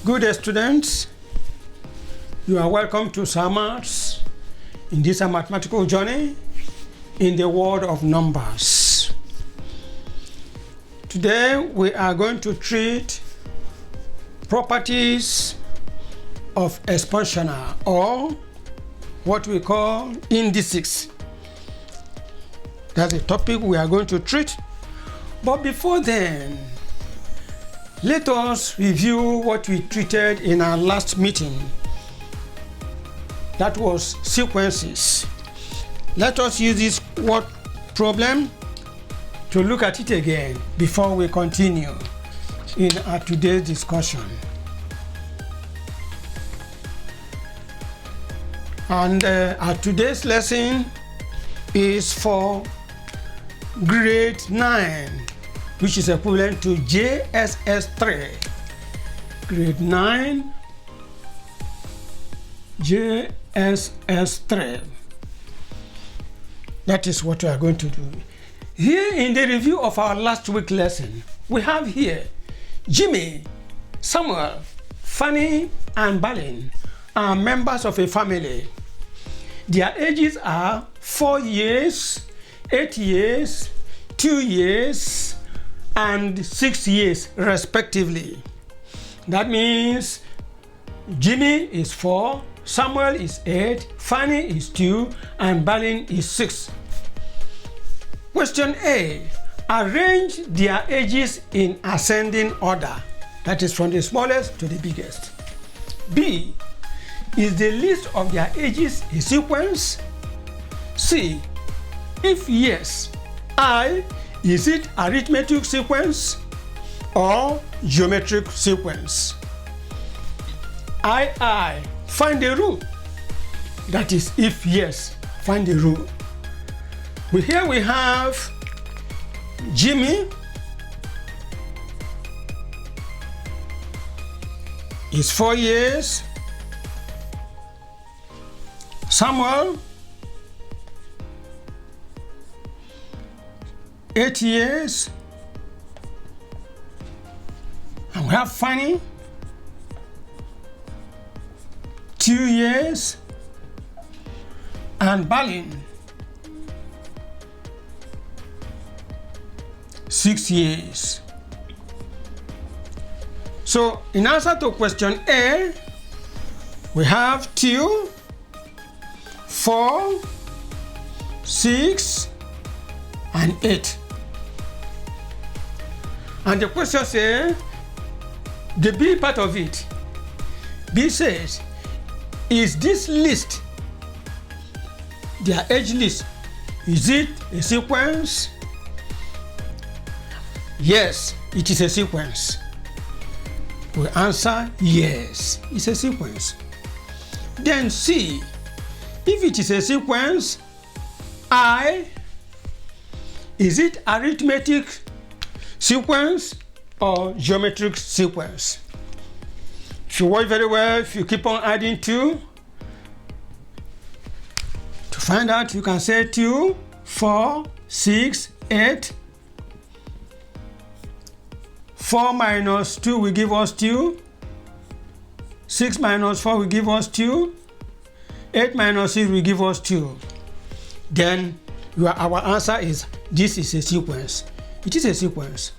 Good day, students. You are welcome to sirMATHS in this mathematical journey in the world of numbers. Today we are going to treat properties of exponential, or what we call indices. That's the topic we are going to treat. But before then, let us review what we treated in our last meeting. That was sequences. Let us use this word problem to look at it again before we continue in our today's discussion. And our today's lesson is for grade 9, which is equivalent to JSS 3. Grade 9, JSS 3. That is what we are going to do. Here in the review of our last week lesson, we have here Jimmy, Samuel, Fanny, and Balin are members of a family. Their ages are 4 years, 8 years, 2 years, and 6 years respectively. That means Jimmy is 4, Samuel is 8, Fanny is 2, and Balin is 6. Question A. Arrange their ages in ascending order. That is from the smallest to the biggest. B. Is the list of their ages a sequence? C. If yes, I. Is it arithmetic sequence or geometric sequence? I. Find the rule. That is, if yes, find the rule. Here we have Jimmy is 4 years. Samuel 8 years, and we have Fanny 2 years, and Balin 6 years. So in answer to question A, we have 2, 4, 6, and 8. And the question says, the B part of it, B says, is this list, their age list, is it a sequence? Yes, it is a sequence. We answer yes, it's a sequence. Then C, if it is a sequence, I. Is it arithmetic sequence or geometric sequence? If you watch very well, if you keep on adding 2, to find out, you can say 2, 4, 6, 8. 4 minus 2 will give us 2. 6 minus 4 will give us 2. 8 minus 6 will give us 2. Then our answer is this is a sequence. It is a sequence.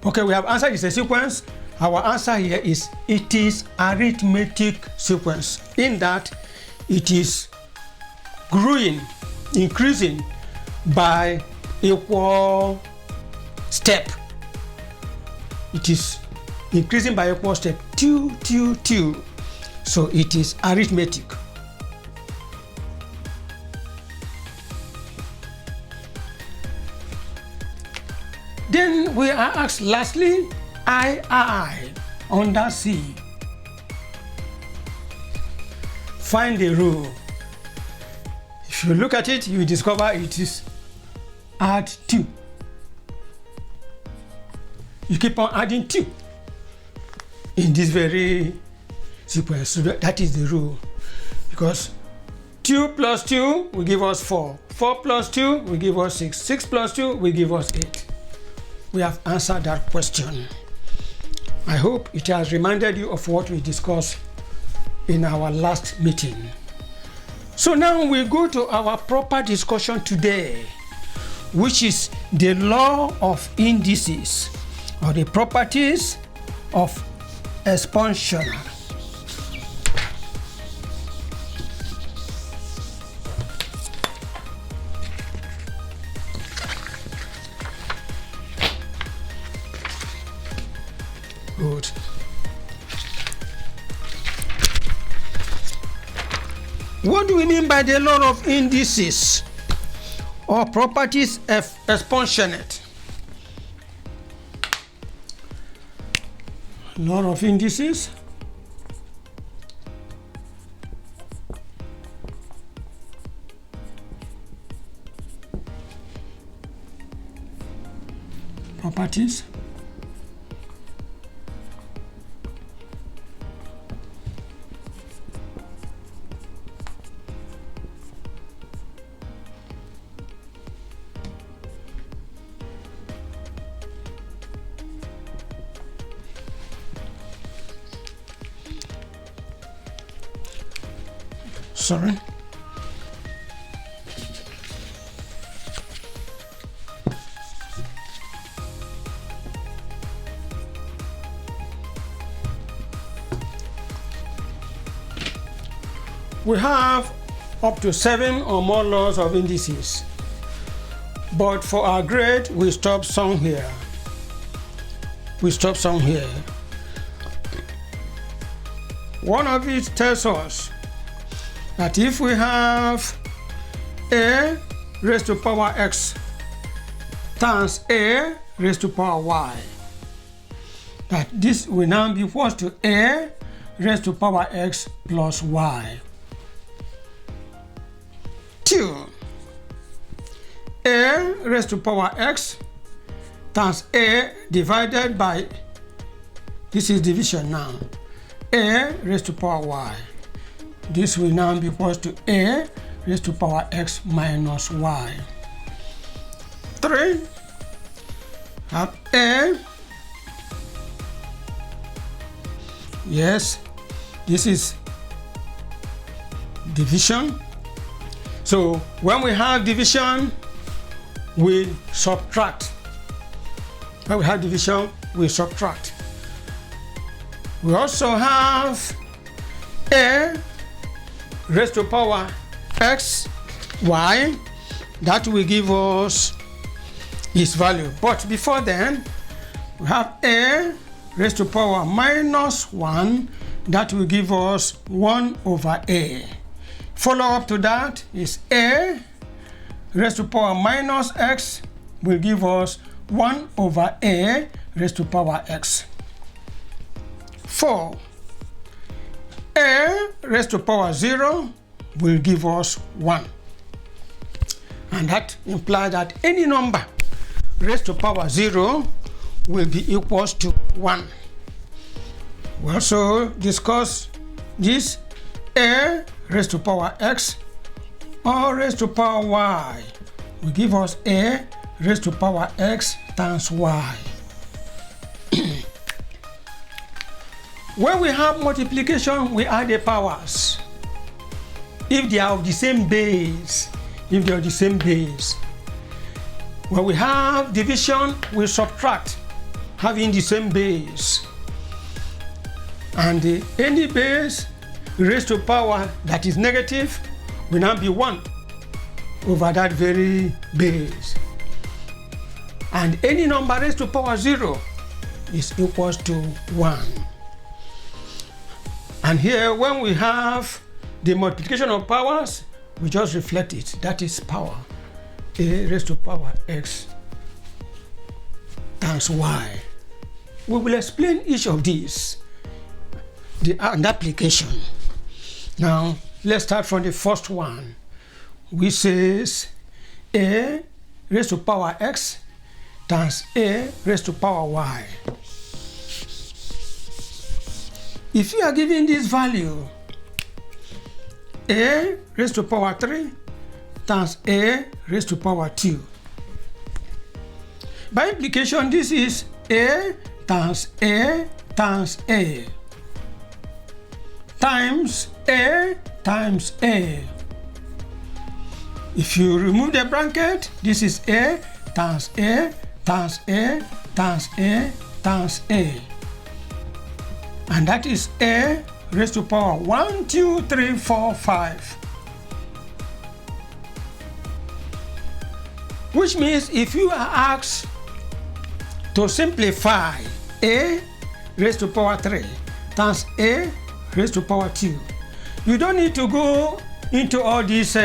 Okay, we have answered it's a sequence. Our answer here is it is arithmetic sequence, in that it is growing, increasing by equal step. It is increasing by equal step, 2, 2, 2. So it is arithmetic. Then we are asked lastly, I under C. Find the rule. If you look at it, you discover it is add 2. You keep on adding 2 in this very sequence. So that is the rule. Because 2 plus 2 will give us 4. 4 plus 2 will give us 6. 6 plus 2 will give us 8. We have answered that question. I hope it has reminded you of what we discussed in our last meeting. So now we go to our proper discussion today, which is the law of indices, or the properties of exponential. Good. What do we mean by the law of indices or properties of exponential? Law of indices. Properties. Sorry. We have up to 7 or more laws of indices, but for our grade we stop somewhere. One of it tells us that if we have a raised to power x times a raised to power y, that this will now be equal to a raised to power x plus y. 2. A raised to power x times a divided by, this is division now, a raised to power y. This will now be equal to a raised to power x minus y. 3. Have a, yes, this is division. So when we have division, we subtract. When we have division, we subtract. We also have a raised to power x, y, that will give us its value. But before then, we have a raised to power minus 1, that will give us 1 over a. Follow up to that is a raised to power minus x will give us 1 over a raised to power x. 4. A raised to power 0 will give us 1. And that implies that any number raised to power 0 will be equals to 1. We also discuss this a raised to power x or raised to power y will give us a raised to power x times y. When we have multiplication, we add the powers. If they are of the same base, When we have division, we subtract, having the same base. And any base raised to power that is negative will now be 1 over that very base. And any number raised to power 0 is equals to 1. And here, when we have the multiplication of powers, we just reflect it. That is power. A raised to power x times y. We will explain each of these, and application. Now, let's start from the first one, which says a raised to power x times a raised to power y. If you are given this value, a raised to power 3 times a raised to power 2. By implication, this is a times a times A times A times A. If you remove the bracket, this is A times A times A times A times A. And that is A raised to power 1, 2, 3, 4, 5. Which means if you are asked to simplify A raised to power 3 times A raised to power 2, you don't need to go into all this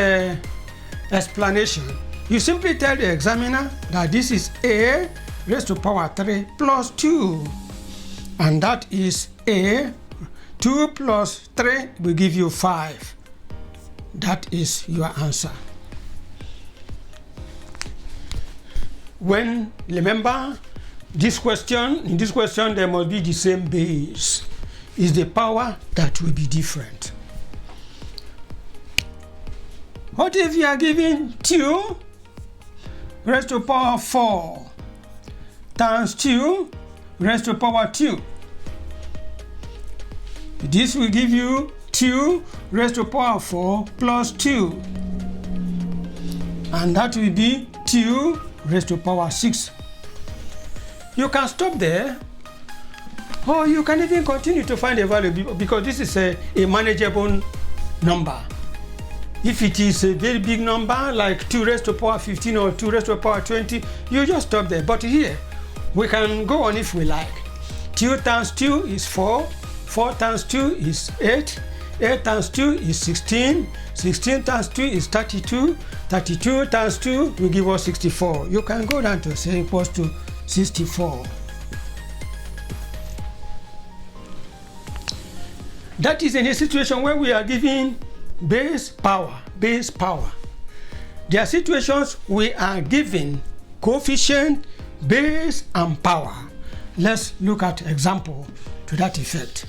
explanation. You simply tell the examiner that this is A raised to power 3 plus 2, and that is A. 2 plus 3 will give you 5. That is your answer. When, remember, this question, in this question there must be the same base. It's the power that will be different. What if you are given 2 raised to power 4 times 2 raised to power 2? This will give you 2 raised to power 4 plus 2. And that will be 2 raised to power 6. You can stop there, or you can even continue to find a value, because this is a manageable number. If it is a very big number like 2 raised to power 15 or 2 raised to power 20, you just stop there. But here, we can go on if we like. 2 times 2 is 4. 4 times 2 is 8. 8 times 2 is 16. 16 times 2 is 32. 32 times 2 will give us 64. You can go down to say equals to 64. That is in a situation where we are giving base power. Base power. There are situations we are giving coefficient, base, and power. Let's look at example to that effect.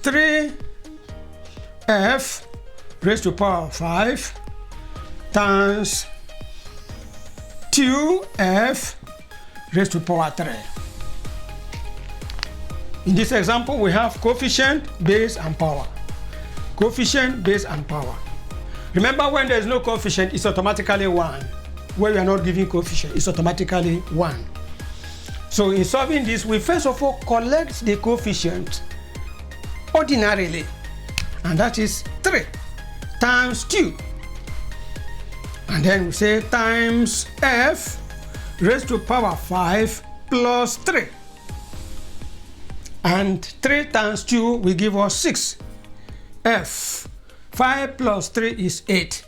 Three f raised to power 5 times 2f raised to power 3. In this example, we have coefficient, base, and power. Coefficient, base, and power. Remember, when there is no coefficient, it's automatically 1. Where we are not giving coefficient, it's automatically 1. So in solving this, we first of all collect the coefficient ordinarily, and that is 3 times 2. And then we say times f raised to power 5 plus 3. And 3 times 2 will give us 6. F 5 plus 3 is 8.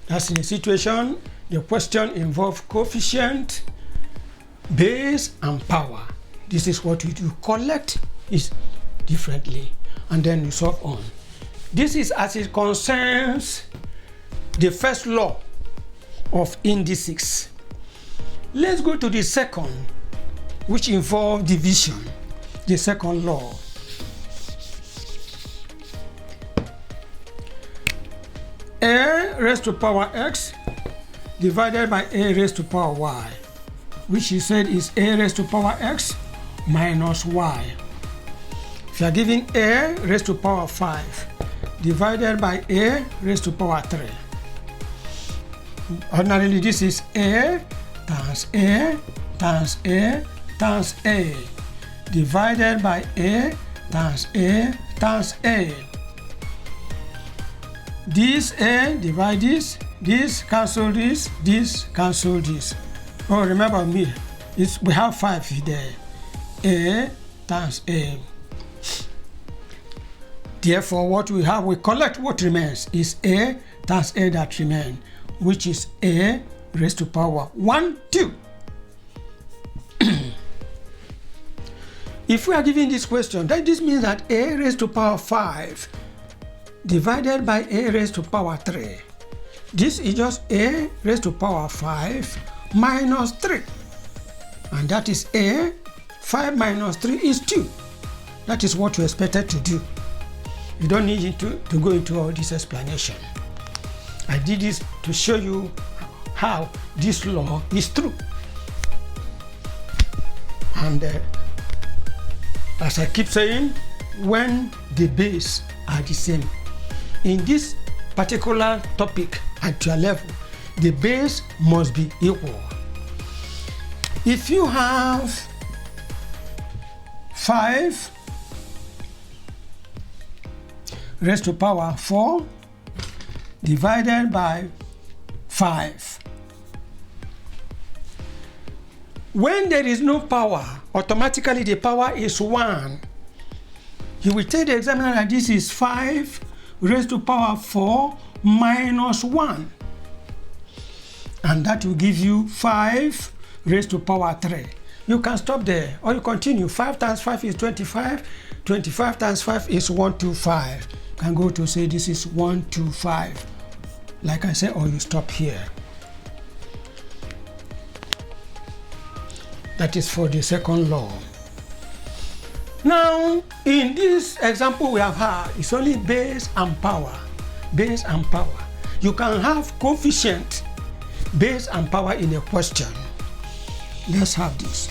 That's in a situation the question involves coefficient, base, and power. This is what we do. Collect is differently, and then we solve on. This is as it concerns the first law of indices. Let's go to the second, which involves division. The second law. A raised to power x divided by a raised to power y, which he said is a raised to power x minus y. If you are given a raised to power 5 divided by a raised to power 3. Ordinarily, this is a times a times a times a divided by a times a times a. This a divide this cancel this cancel this. Oh, remember me, we have 5 there. A times a. Therefore, what we have, we collect what remains is a times a that remain, which is a raised to power 1, 2. If we are given this question, this means that a raised to power 5 divided by a raised to power 3. This is just a raised to power 5 minus 3. And that is a. 5 minus 3 is 2. That is what you expected to do. You don't need to go into all this explanation. I did this to show you how this law is true. And as I keep saying, when the base are the same, in this particular topic at your level, the base must be equal. If you have 5 raised to power 4 divided by 5, when there is no power, automatically the power is 1. You will tell the examiner that this is 5 raised to power 4 minus 1. And that will give you 5 raised to power 3. You can stop there or you continue. 5 times 5 is 25. 25 times 5 is 125. You can go to say this is 125. Like I said, or you stop here. That is for the second law. Now, in this example we have had, it's only base and power. Base and power. You can have coefficient, base and power in a question. Let's have this.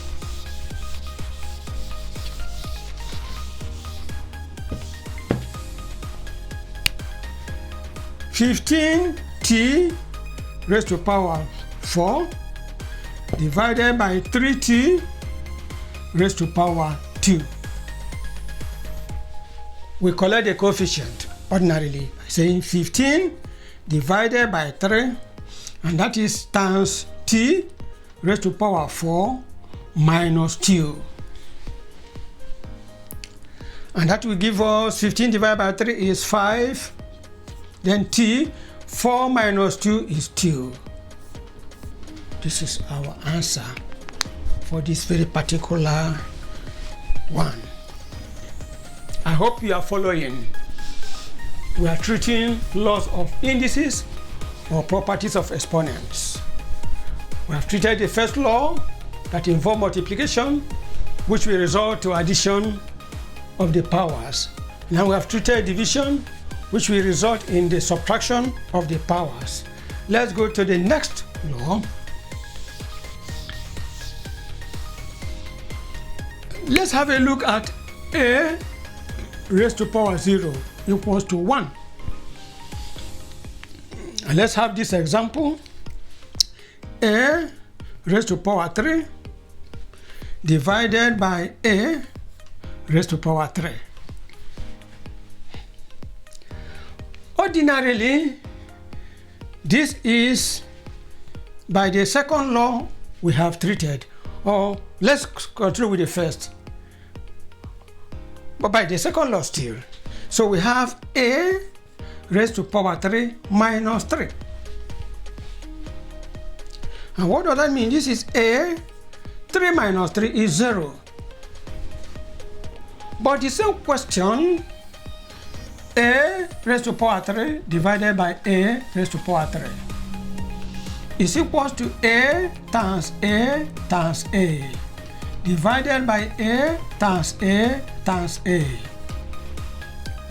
(15t raised to power 4 divided by 3t raised to power 2. We collect the coefficient ordinarily by saying 15 divided by 3, and that is times t raised to power 4 minus 2. And that will give us 15 divided by 3 is 5. Then t, 4 minus 2 is 2. This is our answer for this very particular one. I hope you are following. We are treating laws of indices or properties of exponents. We have treated the first law that involves multiplication, which will result to addition of the powers. Now we have treated division, which will result in the subtraction of the powers. Let's go to the next law. Let's have a look at a raised to power 0 equals to 1. And let's have this example. A raised to power 3 divided by a raised to power 3. Ordinarily, this is by the second law we have treated, or let's continue with the first, but by the second law still. So we have a raised to power 3 minus 3. And what does that mean? This is a, 3 minus 3 is 0. But the same question, a raised to power 3 divided by a raised to power 3 is equals to a times a times a divided by a times a times a.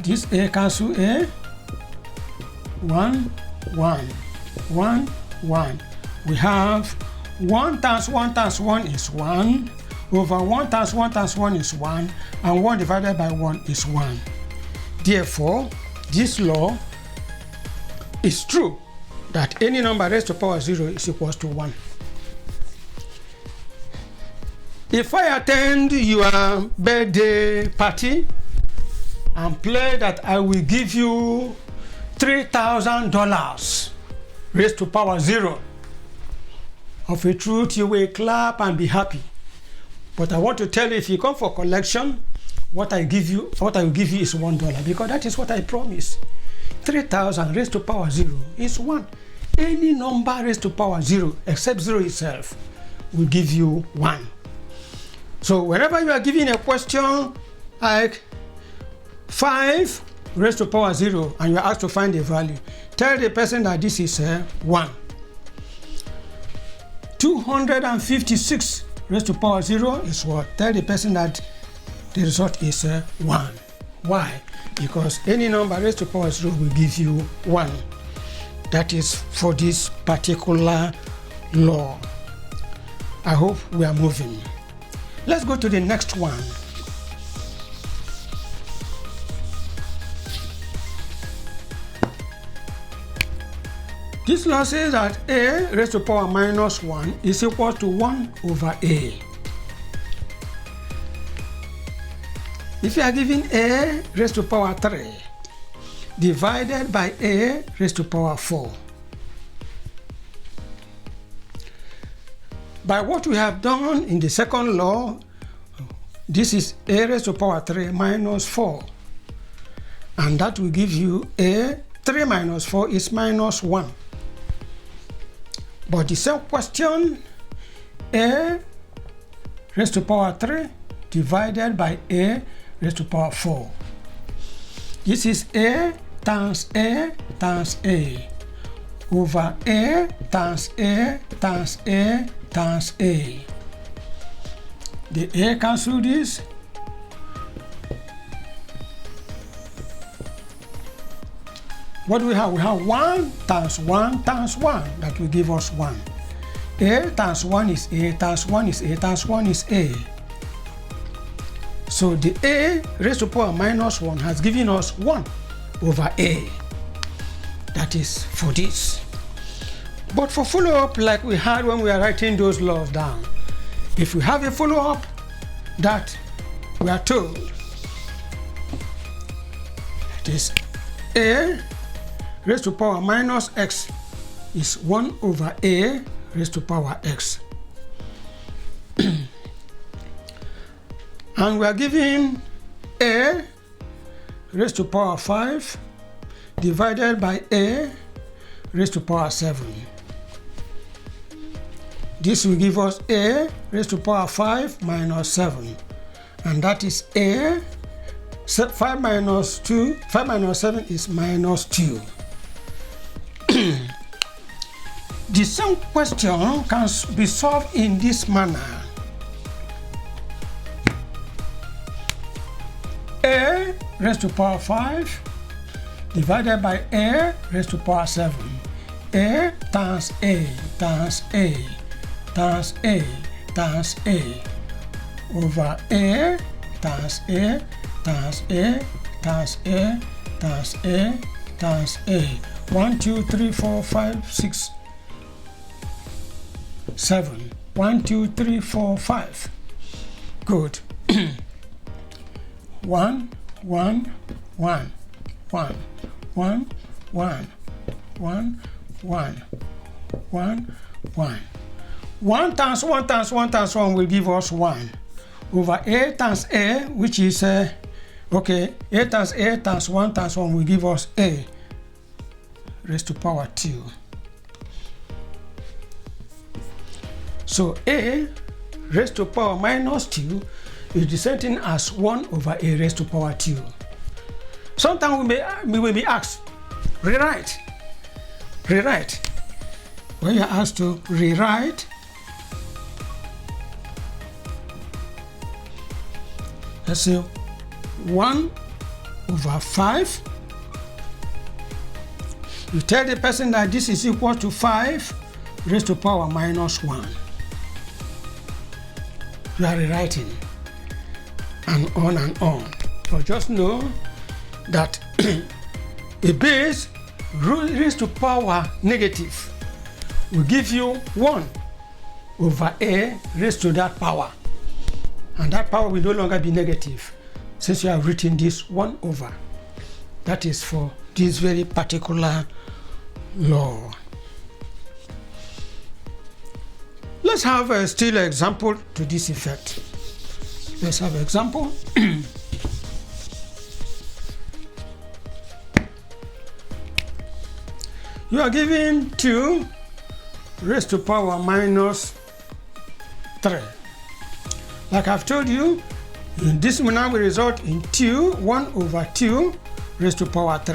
This a cancel a. 1, 1, 1, 1. We have 1 times 1 times 1 is 1, over 1 times 1 times 1 is 1, and 1 divided by 1 is 1. Therefore, this law is true that any number raised to power 0 is equals to 1. If I attend your birthday party and play that I will give you $3,000 raised to power 0, of a truth you will clap and be happy. But I want to tell you, if you come for collection, what I will give you is $1, because that is what I promise. 3,000 raised to power 0 is 1. Any number raised to power 0 except 0 itself will give you 1. So whenever you are given a question like 5 raised to power 0 and you are asked to find the value, tell the person that this is 1. 256 raised to power 0 is what? Tell the person that the result is 1. Why? Because any number raised to power 0 will give you 1. That is for this particular law. I hope we are moving. Let's go to the next one. This law says that a raised to the power minus 1 is equal to 1 over a. If you are given a raised to the power 3 divided by a raised to the power 4, by what we have done in the second law, this is a raised to the power 3 minus 4, and that will give you a 3 minus 4 is minus 1. But the same question, a raised to the power 3 divided by a raised to the power 4. This is a times a times a over a times a times a times a. The a cancel this. What do we have? We have 1 times 1 times 1. That will give us 1. A times 1 is a times 1 is a times 1 is a. So the a raised to the power minus 1 has given us 1 over a. That is for this. But for follow-up, like we had when we are writing those laws down, if we have a follow-up that we are told that is a raised to the power minus x is 1 over a raised to the power x. And we are given a raised to the power 5 divided by a raised to the power 7. This will give us a raised to the power 5 minus 7. And that is a 5 minus 2, 5 minus 7 is minus 2. The same question can be solved in this manner. A raised to the power 5 divided by a raised to the power 7. A times a times a times a times a over a times a times a times a times a times a. 1, 2, 3, 4, 5, 6, 7. 1, 2, 3, 4, 5. Good. 1, 1, 1, 1, 1, 1, 1, 1, 1, 1. 1 times 1 times 1 times 1 will give us 1 over a times a, which is a times 1 times 1 will give us a raised to the power 2. So a raised to the power minus 2 is the same thing as 1 over a raised to the power 2. Sometimes we will be asked, rewrite. When you're asked to rewrite, let's say 1 over 5. You tell the person that this is equal to 5 raised to the power minus 1. You are rewriting, and on and on. But just know that a base raised to power negative will give you 1 over a raised to that power. And that power will no longer be negative since you have written this 1 over. That is for this very particular law. Let's have a still example to this effect. Let's have an example. You are given 2 raised to power minus 3. Like I've told you, this now will result in 1 over 2 raised to power 3.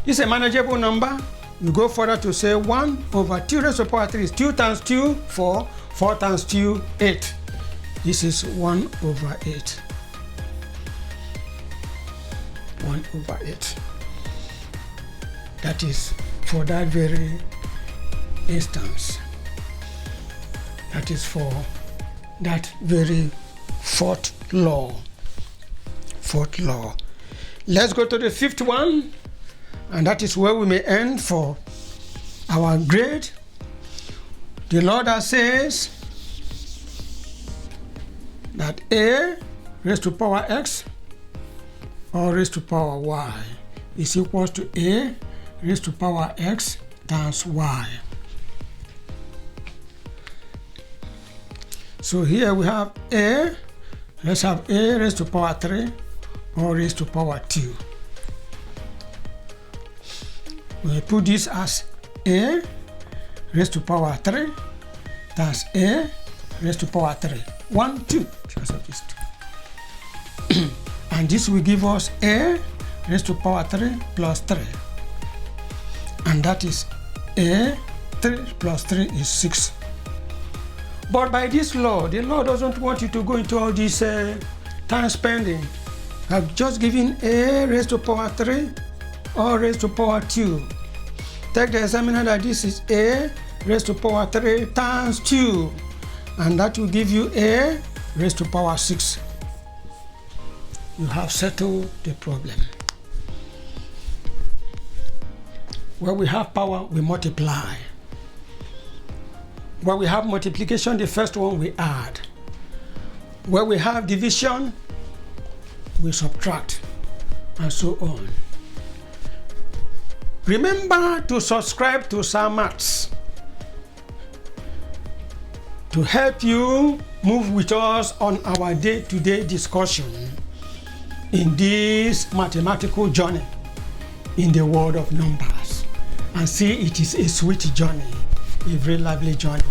This is a manageable number. You go further to say 1 over 2 raised to power 3 is 2 times 2, 4, 4 times 2, 8. This is 1 over 8. 1 over 8. That is for that very instance. That is for that very fourth law. Let's go to the fifth one, and that is where we may end for our grade. The law that says that a raised to power x or raised to power y is equals to a raised to power x times y. So here we have a, let's have a raised to power 3 or raised to power 2. We put this as a raised to power 3 times a raised to power 3. 1, 2, because of this 2. And this will give us a raised to power 3 plus 3. And that is a 3 plus 3 is 6. But by this law, the law doesn't want you to go into all this time spending. I've just given a raised to power 3 or raised to power 2. Take the examiner that this is a raised to power 3 times 2. And that will give you a raised to power 6. You have settled the problem. Where we have power, we multiply. Where we have multiplication, the first one we add. Where we have division, we subtract, and so on. Remember to subscribe to sirMATHS to help you move with us on our day-to-day discussion in this mathematical journey in the world of numbers. And see, it is a sweet journey, a very lively journey.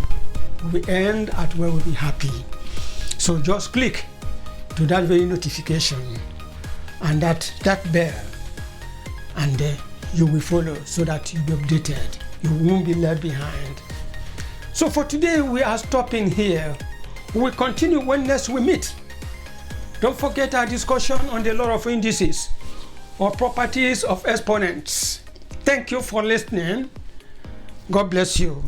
We end at where we'll be happy. So just click to that very notification and that bell, and you will follow so that you'll be updated. You won't be left behind. So for today, we are stopping here. We'll continue when next we meet. Don't forget our discussion on the law of indices or properties of exponents. Thank you for listening. God bless you.